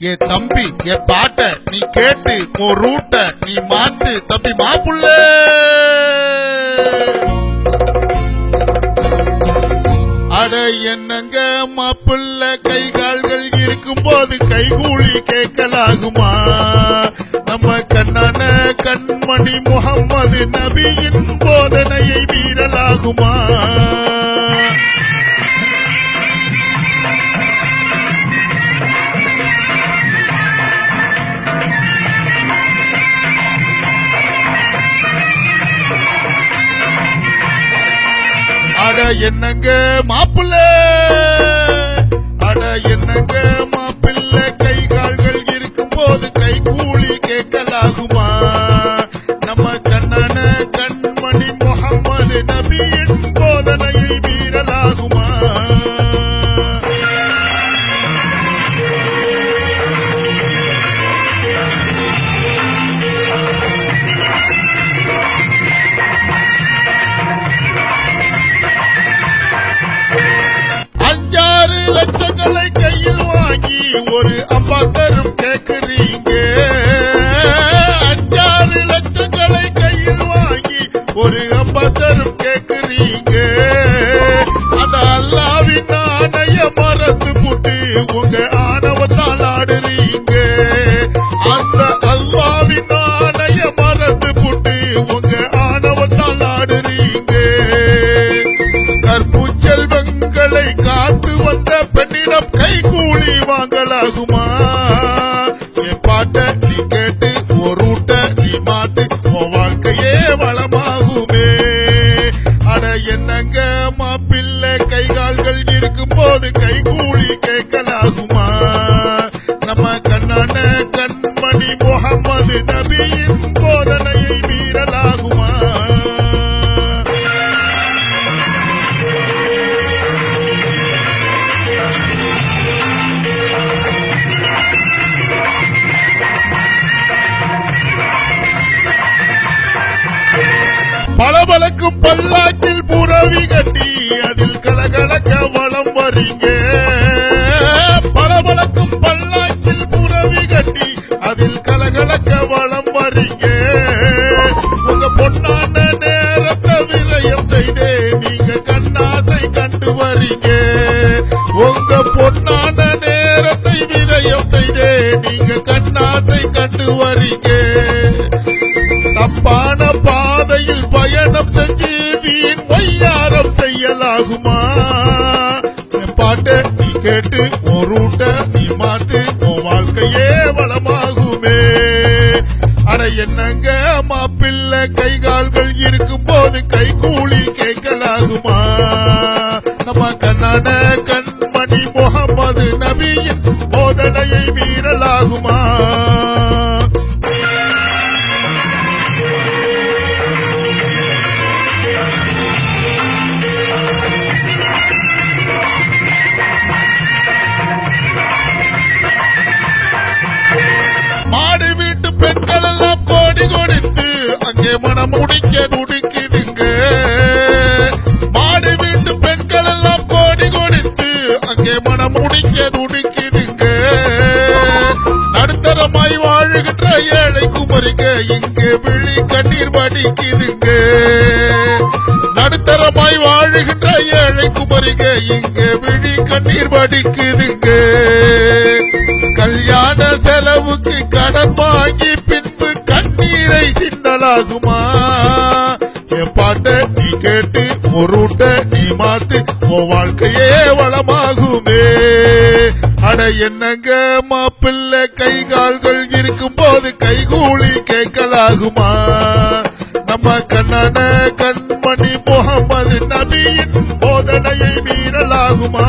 ஏ தம்பி ஏ பாட்ட நீ கேட்டு உன் ரூட்ட நீ மாத்து தம்பி மாப்புள்ள. அட என்னங்க மாப்புள்ள கை கால்கள் இருக்கும் போது கைகூலி கேட்கலாகுமா? நம்ம கண்ணான கண்மணி முகம்மது நபியின் போதனையை மீறலாகுமா? அட என்னங்க மாப்பிள்ள, அட என்னங்க மாப்பிள்ள கை கால்கள் இருக்கும் போது கை கூலி கேட்கலாகுமா? நம்ம கண்ணான கண்மணி முகம்மது நபியின் போதனையை மீறலாகுமா? லட்சங்களை கையில் வாங்கி ஒரு அம்பாசடரும் கேட்கிறீங்க. 5-6 லட்சங்களை கையில் வாங்கி ஒரு அம்பாசடரும் கேட்கிறீங்க. அந்த அல்லாவின் ஆணைய மறந்து போட்டு உங்க ஆணவத்தால் ஆடுறீங்க. அந்த அல்லாவின் ஆணைய மறந்து போட்டு உங்க ஆணவத்தால் ஆடுறீங்க. கற்பு செல்வங்களை காத்து வந்த பெண்ணிடம் கை கூலி வாங்கலாகுமா? என் பாட்ட நீ கேட்டு ஒரு ரூட்ட நீ மாத்து உன் வாழ்க்கையே வளமாகுமே. அட என்னங்க மாப்பிள்ளை கை கால்கள் இருக்கும் போது கை கூலி கேட்கலாகுமா? நம்ம கண்ணான கண்மணி முகம்மது நபியின் போதனையை மீறலாகுமா? பளபளக்கும் பல்லாக்கில் புறவி கட்டி அதில் கலகலக்க வளம் வரீங்க. பளபளக்கும் பல்லாக்கில் புறவி கட்டி அதில் கலகலக்க வளம் வரீங்க. உங்க பொன்னான நேரத்தை விரயம் செய்தே நீங்க கண்ணாசை கண்டு வரீங்க. உங்க பொன்னான நேரத்தை விரயம் செய்தே நீங்க கண்ணாசை கண்டு வரீங்க. தப்பான பாதையில் பயணம் செஞ்சு வீண் வையாரம் செய்யலாகுமா? பாட்ட நீ கேட்டு உன் ரூட்ட நீ மாத்து உன் வாழ்க்கையே வளமாகுமே. அட என்னங்க மாப்பிள்ளை கை கால்கள் இருக்கும் போது கை கூலி கேட்கலாகுமா? நம்ம கண்ணான கண்மணி முகம்மது நபியின் போதனையை மீறலாகுமா? மாடு வீட்டு பெண்கள் எல்லாம் கோடி கொடுத்து அங்கே மனம் முடிக்க துடிக்குதுங்க. மாடு வீட்டு பெண்கள் எல்லாம் கோடி கொடுத்து அங்கே மனம் முடிக்க துடிக்குதுங்க. நடுத்தரமாய் வாழுகின்ற ஏழை குமரிங்க இங்கே விழி கண்ணீர் வடிக்குதுங்க. நடுத்தரமாய் வாழுகின்ற ஏழை குமரிங்க இங்கே விழி கண்ணீர் வடிக்குதுங்க. கல்யாண செலவுக்கு கடன் வாங்கி பின்பு கண்ணீரை சிந்தலாகுமா? என் பாட்ட நீ கேட்டு ஒரு ரூட்ட நீ மாத்து உன் வாழ்க்கையே வளமாகுமே. அட என்னங்க மாப்பிள்ளை கை கால்கள் இருக்கும் போது கைகூலி கேட்கலாகுமா? நம்ம கண்ணான கண்மணி முகம்மது நபியின் போதனையை மீறலாகுமா?